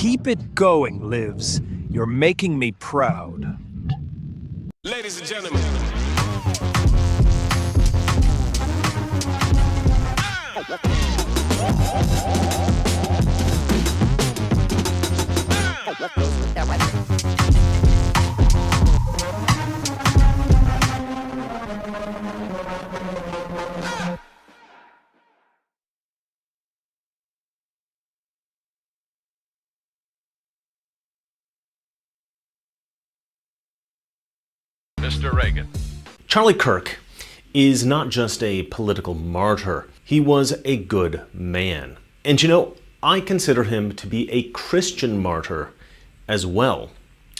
Keep it going, Livs. You're making me proud. Ladies and gentlemen. Mr. Reagan. Charlie Kirk is not just a political martyr. He was a good man. And you know, I consider him to be a Christian martyr as well.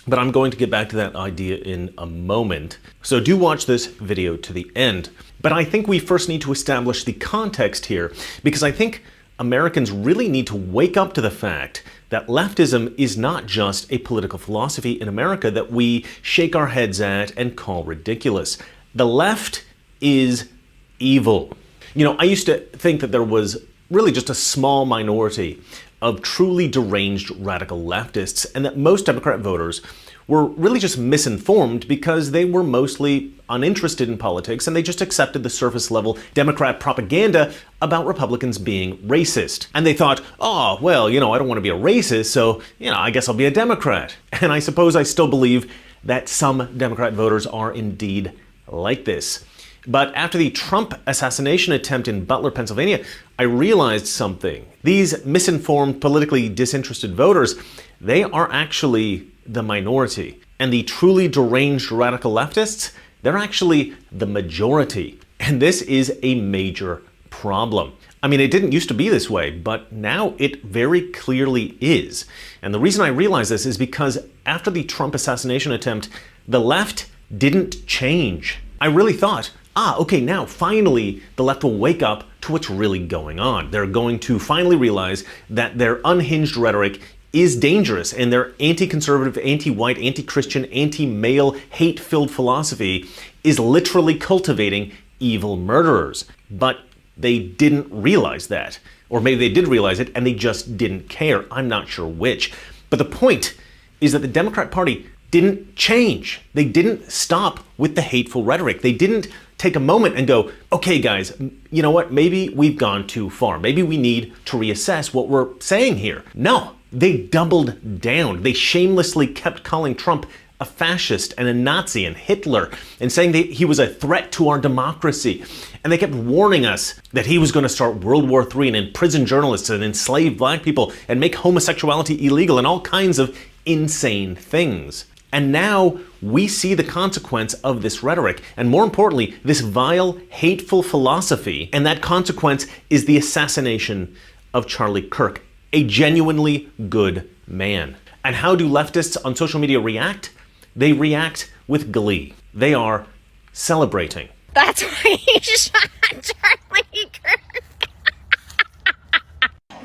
But I'm going to get back to that idea in a moment. So do watch this video to the end. But I think we first need to establish the context here, because I think Americans really need to wake up to the fact that leftism is not just a political philosophy in America that we shake our heads at and call ridiculous. The left is evil. You know, I used to think that there was really just a small minority of truly deranged radical leftists, and that most Democrat voters were really just misinformed because they were mostly uninterested in politics and they just accepted the surface level Democrat propaganda about Republicans being racist. And they thought, oh, well, you know, I don't want to be a racist, so, you know, I guess I'll be a Democrat. And I suppose I still believe that some Democrat voters are indeed like this. But after the Trump assassination attempt in Butler, Pennsylvania, I realized something. These misinformed, politically disinterested voters, they are actually the minority. And the truly deranged radical leftists, they're actually the majority. And this is a major problem. I mean, it didn't used to be this way, but now it very clearly is. And the reason I realize this is because after the Trump assassination attempt, the left didn't change. I really thought, okay, now finally the left will wake up to what's really going on. They're going to finally realize that their unhinged rhetoric is dangerous and their anti-conservative, anti-white, anti-Christian, anti-male, hate-filled philosophy is literally cultivating evil murderers. But they didn't realize that. Or maybe they did realize it and they just didn't care. I'm not sure which. But the point is that the Democrat Party didn't change. They didn't stop with the hateful rhetoric. They didn't take a moment and go, okay guys, you know what, maybe we've gone too far. Maybe we need to reassess what we're saying here. No, they doubled down. They shamelessly kept calling Trump a fascist and a Nazi and Hitler and saying that he was a threat to our democracy. And they kept warning us that he was going to start World War III and imprison journalists and enslave black people and make homosexuality illegal and all kinds of insane things. And now we see the consequence of this rhetoric, and more importantly, this vile, hateful philosophy, and that consequence is the assassination of Charlie Kirk, a genuinely good man. And how do leftists on social media react? They react with glee. They are celebrating. That's why he shot Charlie Kirk.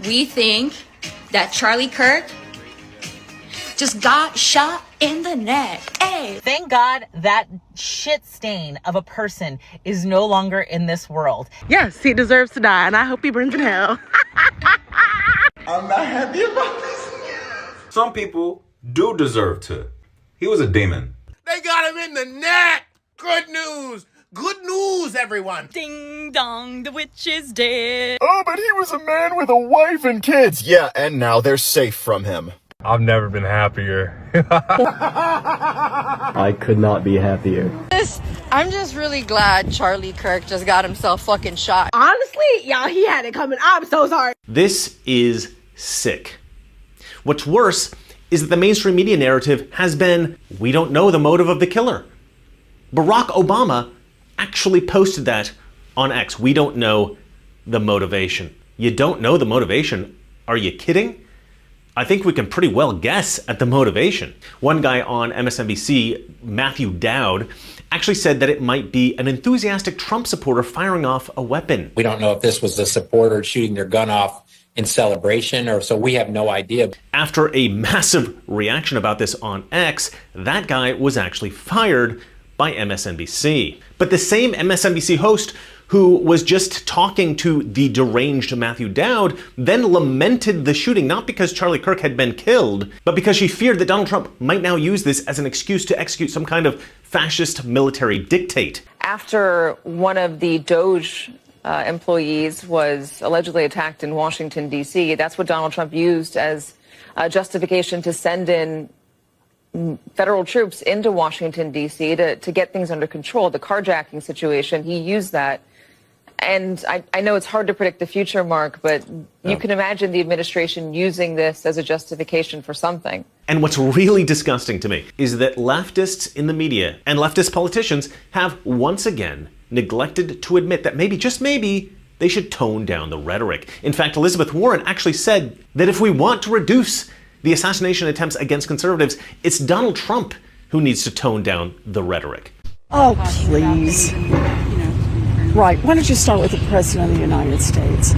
We think that Charlie Kirk just got shot in the neck. Hey! Thank God that shit stain of a person is no longer in this world. Yes, he deserves to die, and I hope he burns in hell. I'm not happy about this. Some people do deserve to. He was a demon. They got him in the neck. Good news. Good news, everyone. Ding dong, the witch is dead. Oh, but he was a man with a wife and kids. Yeah, and now they're safe from him. I've never been happier. I could not be happier. I'm just really glad Charlie Kirk just got himself fucking shot. Honestly, y'all, he had it coming. I'm so sorry. This is sick. What's worse is that the mainstream media narrative has been, we don't know the motive of the killer. Barack Obama actually posted that on X. We don't know the motivation. You don't know the motivation? Are you kidding? I think we can pretty well guess at the motivation. One guy on MSNBC, Matthew Dowd, actually said that it might be an enthusiastic Trump supporter firing off a weapon. We don't know if this was the supporter shooting their gun off in celebration, or so we have no idea. After a massive reaction about this on X, that guy was actually fired by MSNBC. But the same MSNBC host who was just talking to the deranged Matthew Dowd then lamented the shooting, not because Charlie Kirk had been killed, but because she feared that Donald Trump might now use this as an excuse to execute some kind of fascist military dictate. After one of the Doge employees was allegedly attacked in Washington, D.C., that's what Donald Trump used as justification to send in federal troops into Washington, D.C. to get things under control. The carjacking situation, he used that. And I know it's hard to predict the future, Mark, but you can imagine the administration using this as a justification for something. And what's really disgusting to me is that leftists in the media and leftist politicians have once again neglected to admit that maybe, just maybe, they should tone down the rhetoric. In fact, Elizabeth Warren actually said that if we want to reduce the assassination attempts against conservatives, it's Donald Trump who needs to tone down the rhetoric. Oh, please. Right, why don't you start with the President of the United States,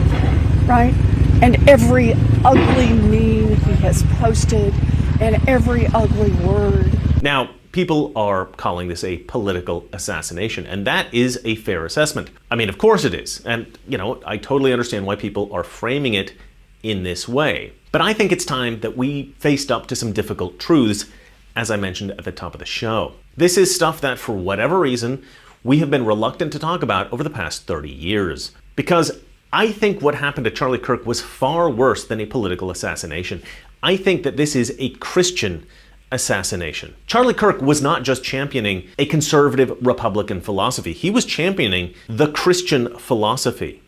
right? And every ugly meme he has posted and every ugly word. Now, people are calling this a political assassination, and that is a fair assessment. I mean, of course it is. And, I totally understand why people are framing it in this way. But I think it's time that we faced up to some difficult truths, as I mentioned at the top of the show. This is stuff that, for whatever reason, we have been reluctant to talk about over the past 30 years. Because I think what happened to Charlie Kirk was far worse than a political assassination. I think that this is a Christian assassination. Charlie Kirk was not just championing a conservative Republican philosophy. He was championing the Christian philosophy.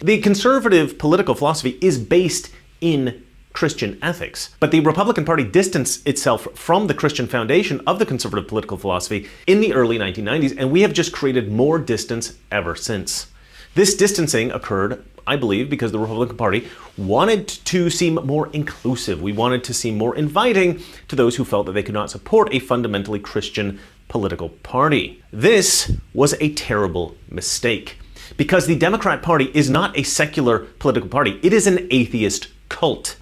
The conservative political philosophy is based in Christian ethics. But the Republican Party distanced itself from the Christian foundation of the conservative political philosophy in the early 1990s, and we have just created more distance ever since. This distancing occurred, I believe, because the Republican Party wanted to seem more inclusive. We wanted to seem more inviting to those who felt that they could not support a fundamentally Christian political party. This was a terrible mistake, because the Democrat Party is not a secular political party. It is an atheist cult.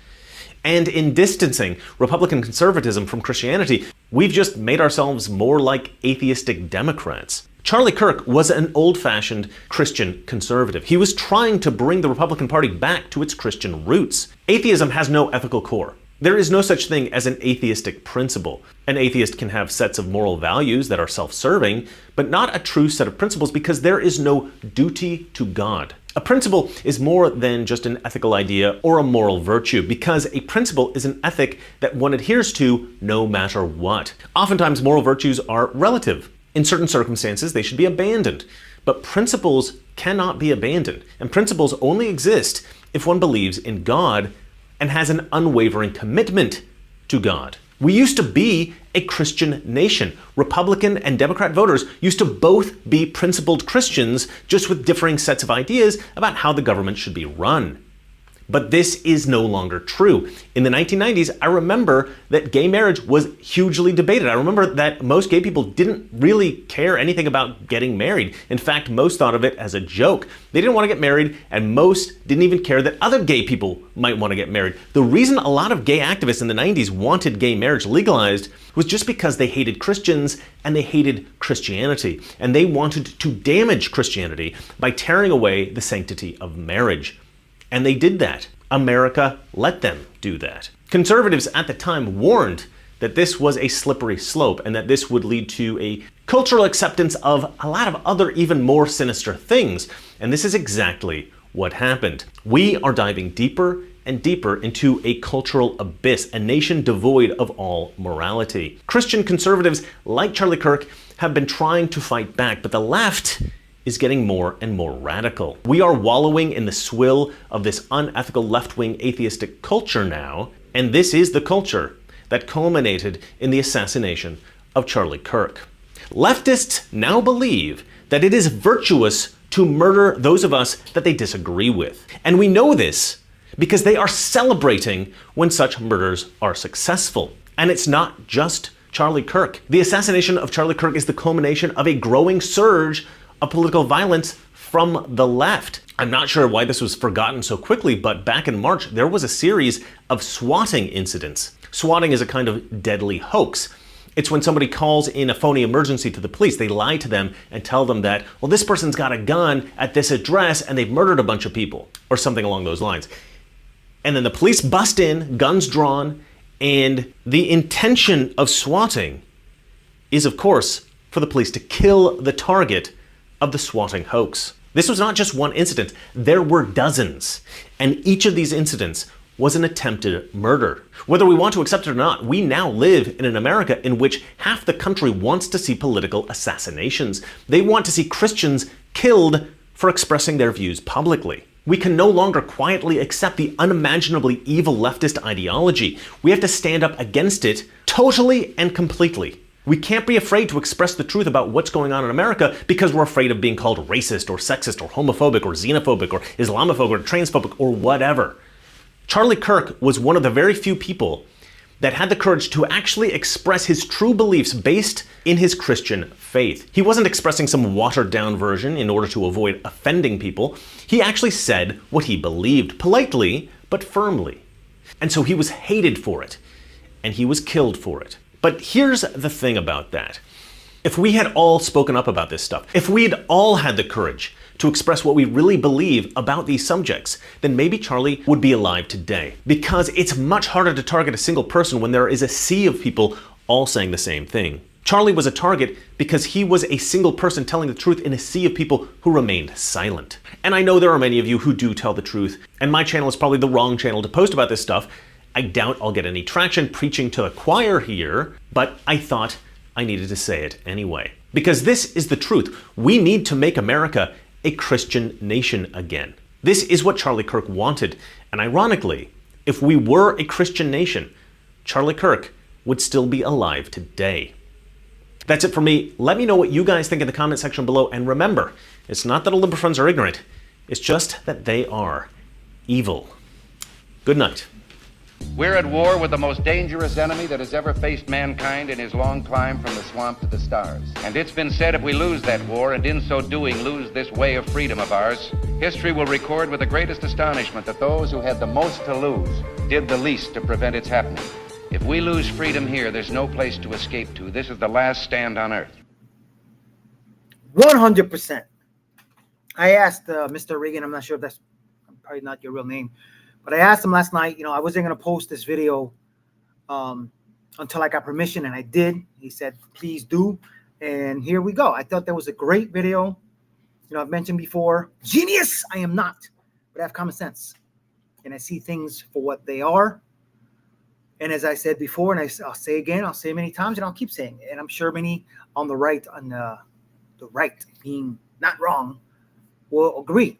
And in distancing Republican conservatism from Christianity, we've just made ourselves more like atheistic Democrats. Charlie Kirk was an old-fashioned Christian conservative. He was trying to bring the Republican Party back to its Christian roots. Atheism has no ethical core. There is no such thing as an atheistic principle. An atheist can have sets of moral values that are self-serving, but not a true set of principles, because there is no duty to God. A principle is more than just an ethical idea or a moral virtue, because a principle is an ethic that one adheres to no matter what. Oftentimes, moral virtues are relative. In certain circumstances, they should be abandoned. But principles cannot be abandoned, and principles only exist if one believes in God and has an unwavering commitment to God. We used to be a Christian nation. Republican and Democrat voters used to both be principled Christians, just with differing sets of ideas about how the government should be run. But this is no longer true. In the 1990s, I remember that gay marriage was hugely debated. I remember that most gay people didn't really care anything about getting married. In fact, most thought of it as a joke. They didn't want to get married, and most didn't even care that other gay people might want to get married. The reason a lot of gay activists in the 90s wanted gay marriage legalized was just because they hated Christians and they hated Christianity. And they wanted to damage Christianity by tearing away the sanctity of marriage. And they did that. America let them do that. Conservatives at the time warned that this was a slippery slope and that this would lead to a cultural acceptance of a lot of other even more sinister things. And this is exactly what happened. We are diving deeper and deeper into a cultural abyss, a nation devoid of all morality. Christian conservatives like Charlie Kirk have been trying to fight back, but the left is getting more and more radical. We are wallowing in the swill of this unethical left-wing atheistic culture now, and this is the culture that culminated in the assassination of Charlie Kirk. Leftists now believe that it is virtuous to murder those of us that they disagree with. And we know this because they are celebrating when such murders are successful. And it's not just Charlie Kirk. The assassination of Charlie Kirk is the culmination of a growing surge of political violence from the left. I'm not sure why this was forgotten so quickly, but back in March, there was a series of swatting incidents. Swatting is a kind of deadly hoax. It's when somebody calls in a phony emergency to the police, they lie to them and tell them that, well, this person's got a gun at this address and they've murdered a bunch of people, or something along those lines. And then the police bust in, guns drawn, and the intention of swatting is, of course, for the police to kill the target of the swatting hoax. This was not just one incident, there were dozens. And each of these incidents was an attempted murder. Whether we want to accept it or not, we now live in an America in which half the country wants to see political assassinations. They want to see Christians killed for expressing their views publicly. We can no longer quietly accept the unimaginably evil leftist ideology. We have to stand up against it totally and completely. We can't be afraid to express the truth about what's going on in America because we're afraid of being called racist or sexist or homophobic or xenophobic or Islamophobic or transphobic or whatever. Charlie Kirk was one of the very few people that had the courage to actually express his true beliefs based in his Christian faith. He wasn't expressing some watered-down version in order to avoid offending people. He actually said what he believed, politely but firmly. And so he was hated for it, and he was killed for it. But here's the thing about that. If we had all spoken up about this stuff, if we had all had the courage to express what we really believe about these subjects, then maybe Charlie would be alive today. Because it's much harder to target a single person when there is a sea of people all saying the same thing. Charlie was a target because he was a single person telling the truth in a sea of people who remained silent. And I know there are many of you who do tell the truth, and my channel is probably the wrong channel to post about this stuff. I doubt I'll get any traction preaching to the choir here, but I thought I needed to say it anyway. Because this is the truth. We need to make America a Christian nation again. This is what Charlie Kirk wanted. And ironically, if we were a Christian nation, Charlie Kirk would still be alive today. That's it for me. Let me know what you guys think in the comment section below. And remember, it's not that all liberal friends are ignorant. It's just that they are evil. Good night. We're at war with the most dangerous enemy that has ever faced mankind in his long climb from the swamp to the stars. And it's been said if we lose that war, and in so doing lose this way of freedom of ours, history will record with the greatest astonishment that those who had the most to lose did the least to prevent its happening. If we lose freedom here, there's no place to escape to. This is the last stand on earth. 100%. I asked Mr. Reagan, I'm not sure if that's probably not your real name, but I asked him last night, I wasn't going to post this video until I got permission, and I did. He said, please do. And here we go. I thought that was a great video. I've mentioned before, genius I am not, but I have common sense. And I see things for what they are. And as I said before, and I'll say again, I'll say many times, and I'll keep saying it. And I'm sure many on the right, the right being not wrong, will agree.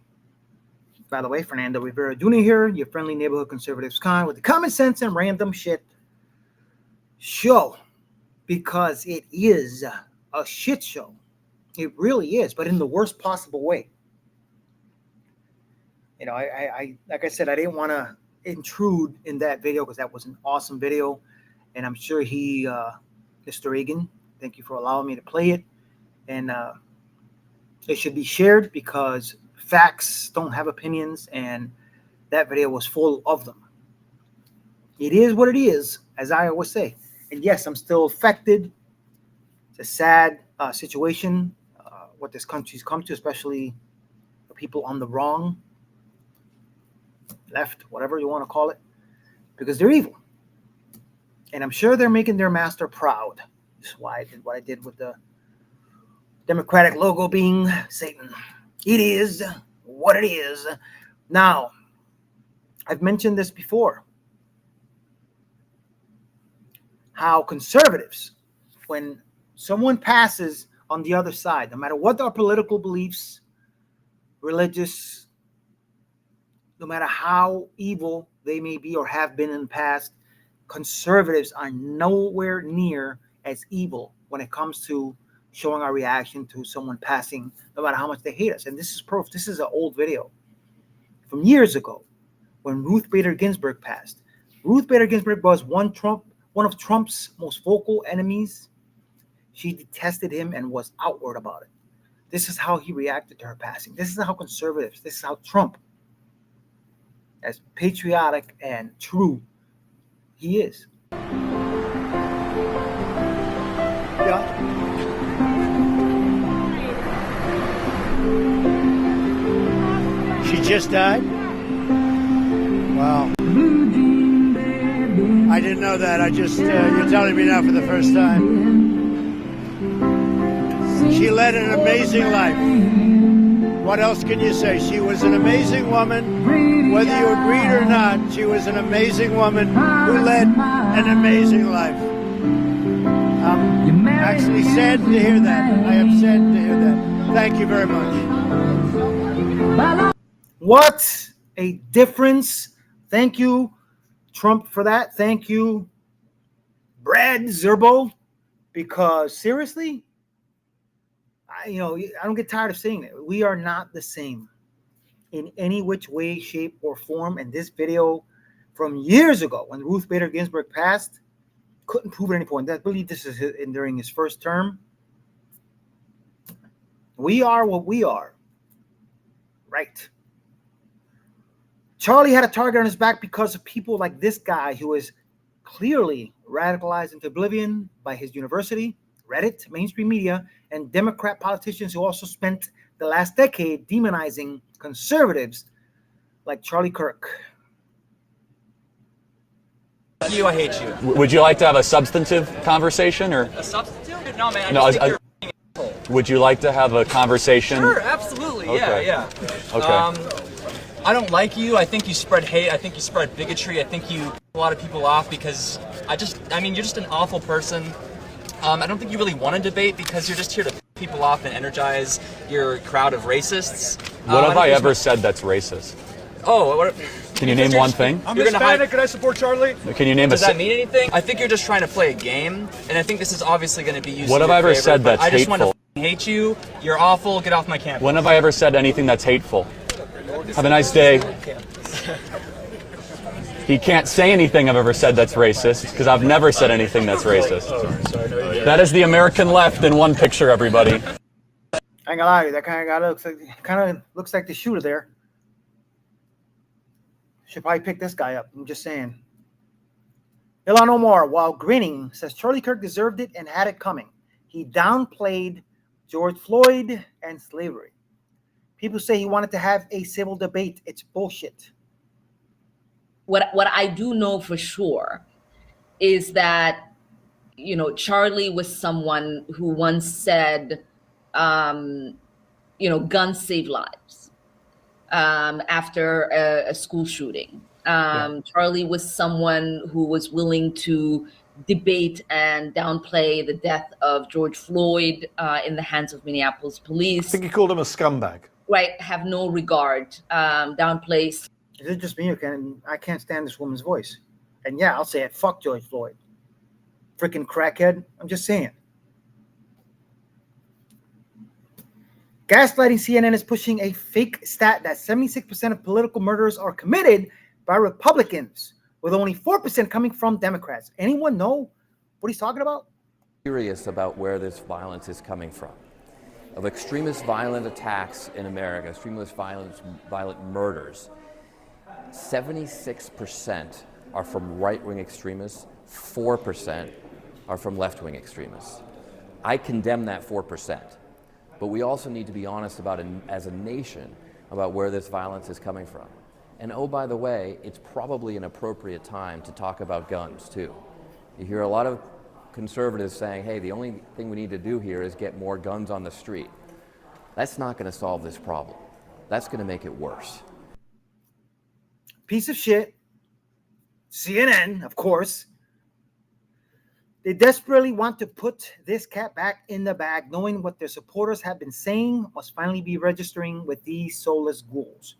By the way, Fernando Rivera Jr. here, your friendly neighborhood conservative con with the common sense and random shit show. Because it is a shit show. It really is, but in the worst possible way. I like I said, I didn't want to intrude in that video because that was an awesome video. And I'm sure Mr. Reagan, thank you for allowing me to play it. And it should be shared because facts don't have opinions, and that video was full of them. It is what it is, as I always say. And yes, I'm still affected. It's a sad situation, what this country's come to, especially the people on the wrong, left, whatever you want to call it, because they're evil. And I'm sure they're making their master proud. That's why I did what I did with the Democratic logo being Satan. It is what it is. Now, I've mentioned this before. How conservatives, when someone passes on the other side, no matter what their political beliefs, religious, no matter how evil they may be or have been in the past, conservatives are nowhere near as evil when it comes to showing our reaction to someone passing, no matter how much they hate us. And this is proof. This is an old video from years ago when Ruth Bader Ginsburg passed. Ruth Bader Ginsburg was one of Trump's most vocal enemies. She detested him and was outward about it. This is how he reacted to her passing. This is how conservatives, this is how Trump, as patriotic and true he is. go. She just died? Wow. I didn't know that. I just, you're telling me now for the first time. She led an amazing life. What else can you say? She was an amazing woman. Whether you agreed or not, she was an amazing woman who led an amazing life. I'm actually sad to hear that. I am sad to hear that. Thank you very much. What a difference. Thank you, Trump, for that. Thank you, Brad Zerbo, because seriously, I don't get tired of saying it. We are not the same in any which way, shape, or form. And this video from years ago, when Ruth Bader Ginsburg passed, couldn't prove at any point. I believe this is during his first term. We are what we are. Right. Charlie had a target on his back because of people like this guy who is clearly radicalized into oblivion by his university, Reddit, mainstream media, and Democrat politicians who also spent the last decade demonizing conservatives like Charlie Kirk. You, I hate you. Would you like to have a substantive conversation, or A substitute? No, man. no? I just think you're an asshole. Would you like to have a conversation? Sure, absolutely. Okay. Yeah. Okay. I don't like you. I think you spread hate. I think you spread bigotry. I think you piss a lot of people off because you're just an awful person. I don't think you really want to debate because you're just here to piss people off and energize your crowd of racists. What have I ever said that's racist? Oh, what? Can you name one thing? I'm Hispanic. Can I support Charlie? Can you name Does a? that mean anything? I think you're just trying to play a game, and I think this is obviously going to be used. What in have your I ever favor, said but that's I just want hateful? to hate you. You're awful. Get off my campus. When have I ever said anything that's hateful? Have a nice day. He can't say anything I've ever said that's racist because I've never said anything that's racist. That is the American left in one picture, everybody. I ain't gonna lie to you, that kind of looks like the shooter there. Should probably pick this guy up. I'm just saying. Ilhan Omar, while grinning, says Charlie Kirk deserved it and had it coming. He downplayed George Floyd and slavery. People say he wanted to have a civil debate. It's bullshit. What I do know for sure is that, Charlie was someone who once said, guns save lives after a school shooting. Charlie was someone who was willing to debate and downplay the death of George Floyd in the hands of Minneapolis police. I think he called him a scumbag. Right, have no regard, downplay. Is it just me, I can't stand this woman's voice? And yeah, I'll say it. Fuck George Floyd. Freaking crackhead. I'm just saying. Gaslighting CNN is pushing a fake stat that 76% of political murders are committed by Republicans, with only 4% coming from Democrats. Anyone know what he's talking about? Curious about where this violence is coming from. Of extremist violent attacks in America, extremist violent murders, 76% are from right-wing extremists, 4% are from left-wing extremists. I condemn that 4%, but we also need to be honest about, as a nation, about where this violence is coming from. And oh, by the way, it's probably an appropriate time to talk about guns, too. You hear a lot of conservatives saying, hey, the only thing we need to do here is get more guns on the street. That's not going to solve this problem. That's going to make it worse. Piece of shit. CNN, of course. They desperately want to put this cat back in the bag, knowing what their supporters have been saying must finally be registering with these soulless ghouls.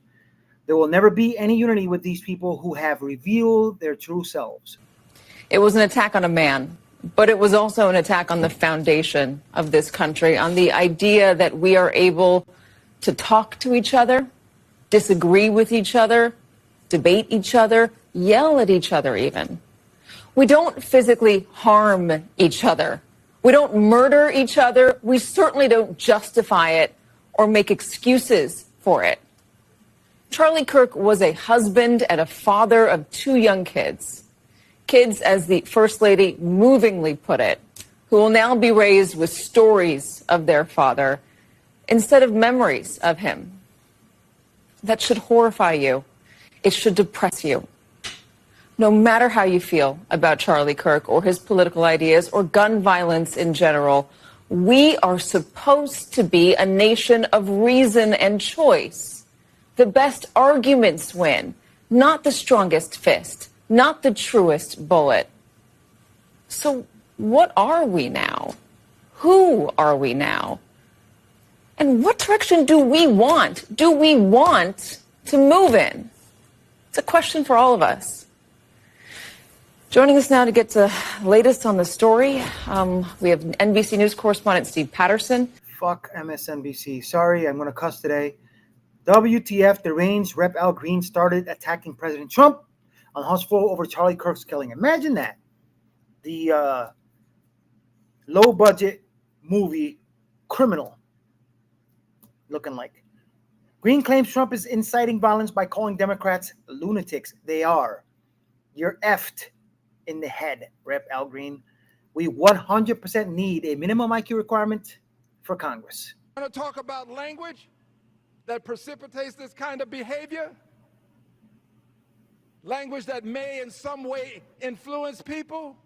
There will never be any unity with these people who have revealed their true selves. It was an attack on a man, but it was also an attack on the foundation of this country, on the idea that we are able to talk to each other, disagree with each other, debate each other, yell at each other even. We don't physically harm each other. We don't murder each other. We certainly don't justify it or make excuses for it. Charlie Kirk was a husband and a father of 2 young kids. Kids, as the First Lady movingly put it, who will now be raised with stories of their father instead of memories of him. That should horrify you. It should depress you. No matter how you feel about Charlie Kirk or his political ideas or gun violence in general, we are supposed to be a nation of reason and choice. The best arguments win, not the strongest fist, not the truest bullet. So what are we now? Who are we now? And what direction do we want? Do we want to move in? It's a question for all of us. Joining us now to get the latest on the story, we have NBC News correspondent Steve Patterson. Fuck MSNBC. Sorry, I'm going to cuss today. WTF, deranged Rep. Al Green started attacking President Trump on House floor over Charlie Kirk's killing. Imagine that. The low-budget movie Criminal looking like. Green claims Trump is inciting violence by calling Democrats lunatics. They are. You're effed in the head, Rep. Al Green. We 100% need a minimum IQ requirement for Congress. Want to talk about language that precipitates this kind of behavior? Language that may in some way influence people?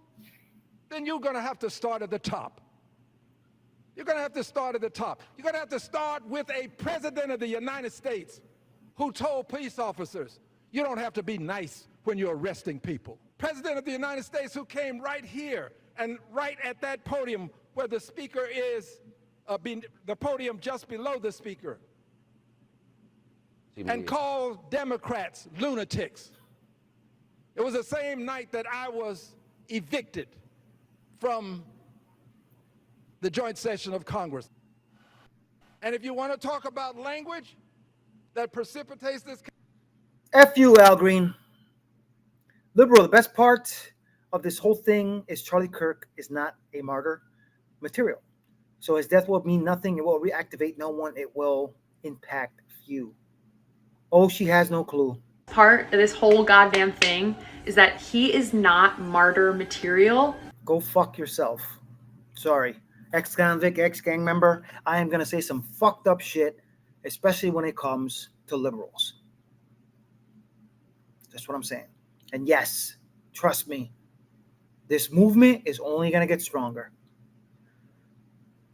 Then you're going to have to start at the top. You're going to have to start at the top. You're going to have to start with a president of the United States who told police officers, you don't have to be nice when you're arresting people. President of the United States who came right here and right at that podium where the speaker is, the podium just below the speaker, and called Democrats lunatics. It was the same night that I was evicted from the joint session of Congress. And if you want to talk about language that precipitates this... F you, Al Green. Liberal, the best part of this whole thing is Charlie Kirk is not a martyr material. So his death will mean nothing. It will reactivate no one. It will impact few. Oh, she has no clue. Part of this whole goddamn thing is that he is not martyr material. Go fuck yourself. Sorry. Ex-convict, ex-gang member. I am going to say some fucked up shit, especially when it comes to liberals. That's what I'm saying. And yes, trust me, this movement is only going to get stronger.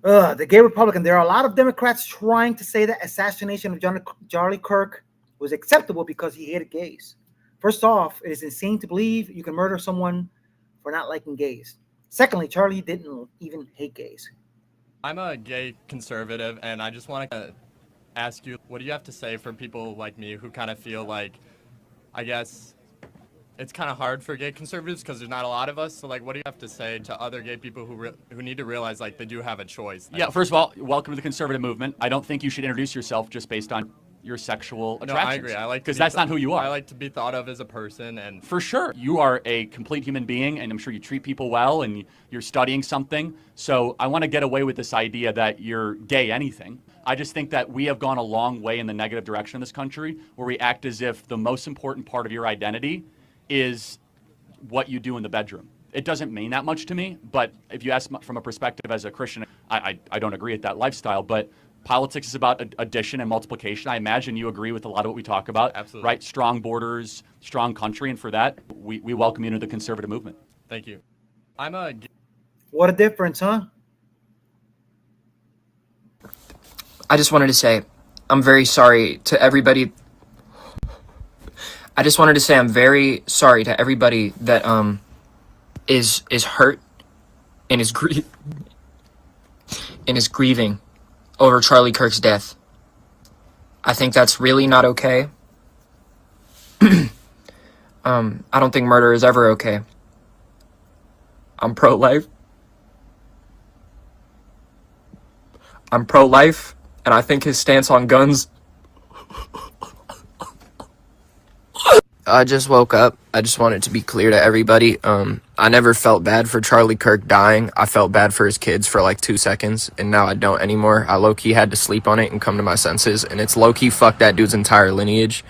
The gay Republican, there are a lot of Democrats trying to say that assassination of Charlie Kirk was acceptable because he hated gays. First off, it is insane to believe you can murder someone for not liking gays. Secondly, Charlie didn't even hate gays. I'm a gay conservative, and I just want to ask you, what do you have to say for people like me who kind of feel like, I guess, it's kind of hard for gay conservatives because there's not a lot of us. So, like, what do you have to say to other gay people who need to realize, like, they do have a choice? Yeah, first of all, welcome to the conservative movement. I don't think you should introduce yourself just based on your sexual attractions. No, I agree. I like because that's not who you are. I like to be thought of as a person, and for sure, you are a complete human being, and I'm sure you treat people well, and you're studying something. So I want to get away with this idea that you're gay anything. I just think that we have gone a long way in the negative direction in this country, where we act as if the most important part of your identity is what you do in the bedroom. It doesn't mean that much to me, but if you ask from a perspective as a Christian, I don't agree with that lifestyle, but politics is about addition and multiplication. I imagine you agree with a lot of what we talk about. Absolutely. Right? Strong borders, strong country, and for that, we welcome you into the conservative movement. Thank you. What a difference, huh? I just wanted to say, I'm very sorry to everybody. I just wanted to say I'm very sorry to everybody that is hurt and is grieving over Charlie Kirk's death. I think that's really not okay. I don't think murder is ever okay. I'm pro-life. And I think his stance on guns... I just woke up. I just want it to be clear to everybody. I never felt bad for Charlie Kirk dying. I felt bad for his kids for like 2 seconds, and now I don't anymore. I low-key had to sleep on it and come to my senses, and it's low-key fuck that dude's entire lineage.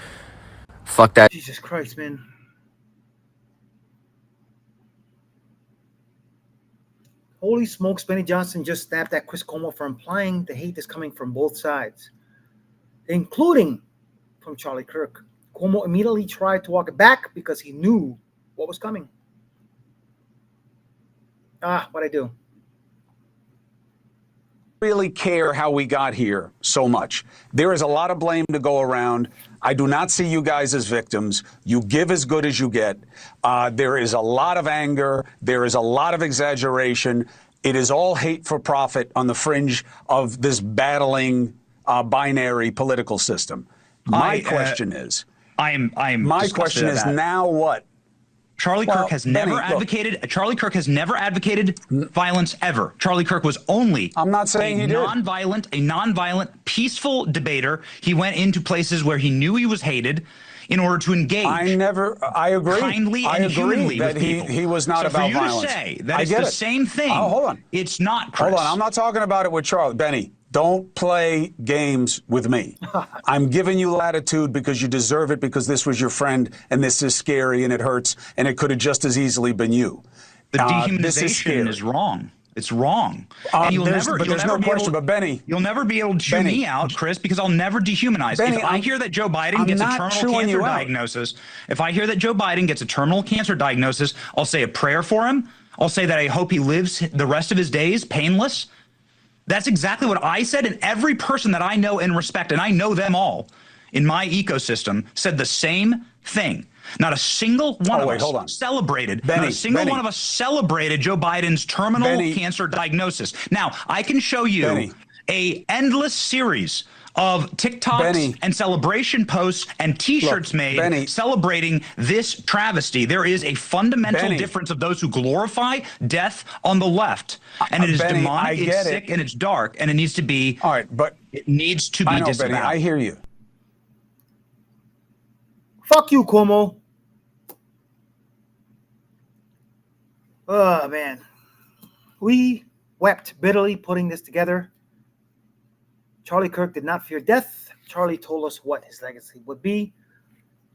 Fuck that. Jesus Christ, man. Holy smokes, Benny Johnson just snapped at Chris Cuomo for implying the hate is coming from both sides, including from Charlie Kirk. Cuomo immediately tried to walk it back because he knew what was coming. What'd I do? Really care how we got here so much. There is a lot of blame to go around. I do not see you guys as victims. You give as good as you get. There is a lot of anger. There is a lot of exaggeration. It is all hate for profit on the fringe of this battling binary political system. My question is, my question is now what? Charlie Kirk has never advocated. Charlie Kirk has never advocated violence ever. Charlie Kirk was only I'm not saying he did. A nonviolent, peaceful debater. He went into places where he knew he was hated in order to engage. I agree. Kindly and humanly that with people. he was not about violence. For you to say that it's the same thing. Hold on. It's not, Chris. Hold on. I'm not talking about it with Charlie. Benny, don't play games with me. I'm giving you latitude because you deserve it, because this was your friend, and this is scary, and it hurts, and it could have just as easily been you. The dehumanization is wrong. It's wrong. And There's no question. But Benny, you'll never be able to chew me out, Chris, because I'll never dehumanize. Benny, if I hear that Joe Biden gets a terminal cancer diagnosis, I'll say a prayer for him. I'll say that I hope he lives the rest of his days painless. That's exactly what I said, and every person that I know and respect, and I know them all in my ecosystem, said the same thing. Not a single one of us celebrated. Not a single one of us celebrated Joe Biden's terminal cancer diagnosis. Now, I can show you a endless series of TikToks and celebration posts and T-shirts made celebrating this travesty. There is a fundamental difference of those who glorify death on the left, and it is demonic, it's sick, and it's dark, and it needs to be. All right, but it needs to be disavowed. Benny, I hear you. Fuck you, Cuomo. Oh, man. We wept bitterly putting this together. Charlie Kirk did not fear death. Charlie told us what his legacy would be.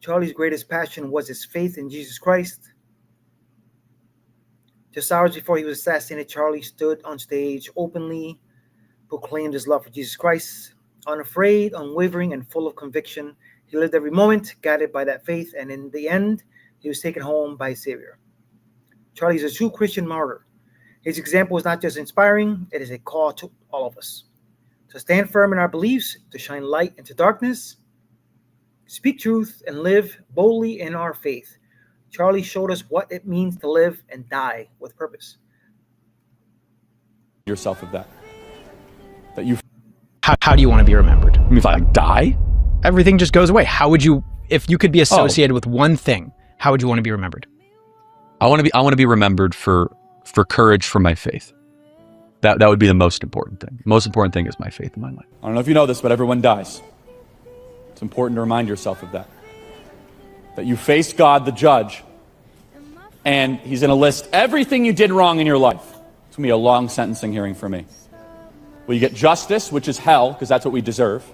Charlie's greatest passion was his faith in Jesus Christ. Just hours before he was assassinated, Charlie stood on stage, openly proclaimed his love for Jesus Christ. Unafraid, unwavering, and full of conviction, he lived every moment, guided by that faith, and in the end, he was taken home by his Savior. Charlie is a true Christian martyr. His example is not just inspiring, it is a call to all of us to stand firm in our beliefs, to shine light into darkness, speak truth, and live boldly in our faith. Charlie showed us what it means to live and die with purpose. Yourself of that you. How do you want to be remembered? I mean, if I die, everything just goes away. How would you, if you could be associated with one thing, how would you want to be remembered? I want to be remembered for courage for my faith. That would be the most important thing. The most important thing is my faith in my life. I don't know if you know this, but everyone dies. It's important to remind yourself of that. That you face God, the judge, and he's going to list everything you did wrong in your life. It's going to be a long sentencing hearing for me. Well, you get justice, which is hell, because that's what we deserve.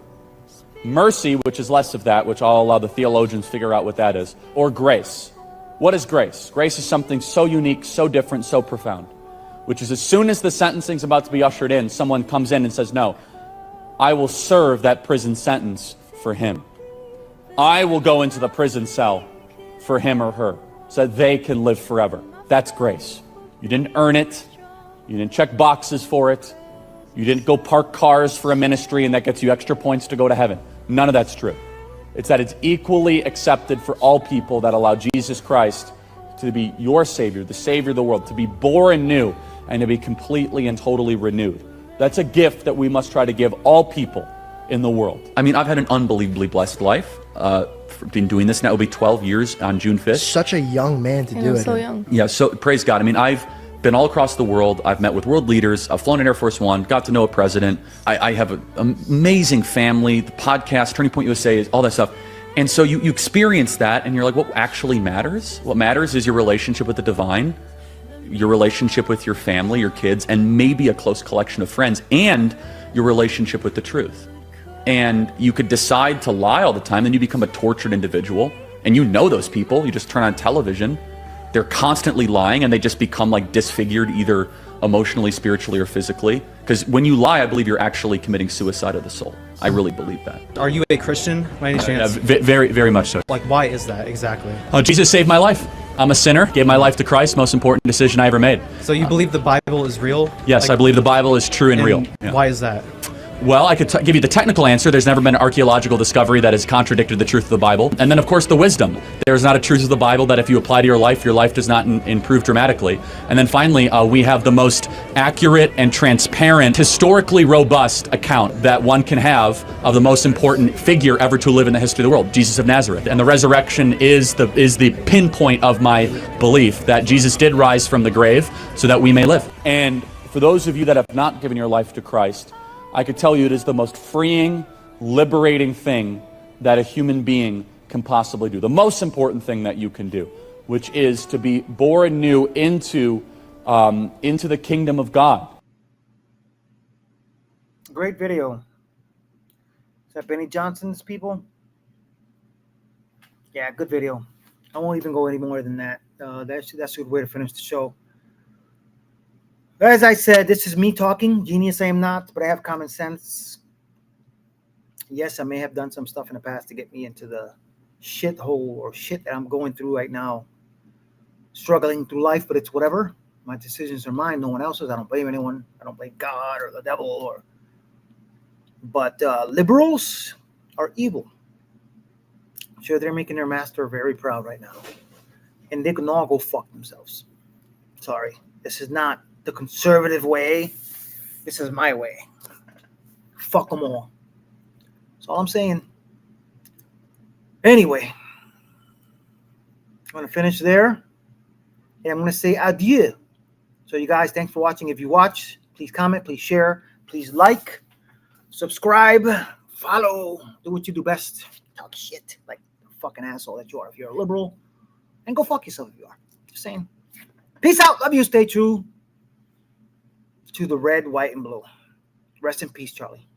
Mercy, which is less of that, which I'll allow the theologians figure out what that is. Or grace. What is grace? Grace is something so unique, so different, so profound. Which is as soon as the sentencing's about to be ushered in, someone comes in and says, no, I will serve that prison sentence for him. I will go into the prison cell for him or her so that they can live forever. That's grace. You didn't earn it. You didn't check boxes for it. You didn't go park cars for a ministry and that gets you extra points to go to heaven. None of that's true. It's that it's equally accepted for all people that allow Jesus Christ to be your Savior, the Savior of the world, to be born new and to be completely and totally renewed. That's a gift that we must try to give all people in the world. I mean, I've had an unbelievably blessed life. Been doing this now, it'll be 12 years on June 5th. Such a young man to do it. So young. Yeah, so praise God. I mean, I've been all across the world. I've met with world leaders. I've flown in Air Force One, got to know a president. I have an amazing family, the podcast, Turning Point USA, all that stuff. And so you experience that and you're like, what actually matters? What matters is your relationship with the divine, your relationship with your family, your kids, and maybe a close collection of friends, and your relationship with the truth. And you could decide to lie all the time, then you become a tortured individual. And you know those people. You just turn on television. They're constantly lying, and they just become like disfigured, either emotionally, spiritually, or physically. Because when you lie, I believe you're actually committing suicide of the soul. I really believe that. Are you a Christian by any chance? Very, very much so. Like, why is that exactly? Jesus saved my life. I'm a sinner, gave my life to Christ, most important decision I ever made. So you believe the Bible is real? Yes, I believe the Bible is true and real. Yeah. Why is that? Well, I could give you the technical answer. There's never been an archaeological discovery that has contradicted the truth of the Bible. And then, of course, the wisdom. There's not a truth of the Bible that if you apply to your life does not improve dramatically. And then finally, we have the most accurate and transparent, historically robust account that one can have of the most important figure ever to live in the history of the world, Jesus of Nazareth. And the resurrection is the pinpoint of my belief that Jesus did rise from the grave so that we may live. And for those of you that have not given your life to Christ, I could tell you it is the most freeing, liberating thing that a human being can possibly do. The most important thing that you can do, which is to be born anew into the kingdom of God. Great video. Is that Benny Johnson's people? Yeah, good video. I won't even go any more than that. That's a good way to finish the show. As I said, this is me talking. Genius I am not, but I have common sense. Yes, I may have done some stuff in the past to get me into the shithole or shit that I'm going through right now. Struggling through life, but it's whatever. My decisions are mine, no one else's. I don't blame anyone. I don't blame God or the devil. But liberals are evil. I'm sure they're making their master very proud right now. And they can all go fuck themselves. Sorry. This is not the conservative way. This is my way. Fuck them all. That's all I'm saying. Anyway, I'm going to finish there. And I'm going to say adieu. So you guys, thanks for watching. If you watch, please comment, please share, please like, subscribe, follow, do what you do best. Talk shit like the fucking asshole that you are if you're a liberal. And go fuck yourself if you are. Just saying. Peace out. Love you. Stay true to the red, white, and blue. Rest in peace, Charlie.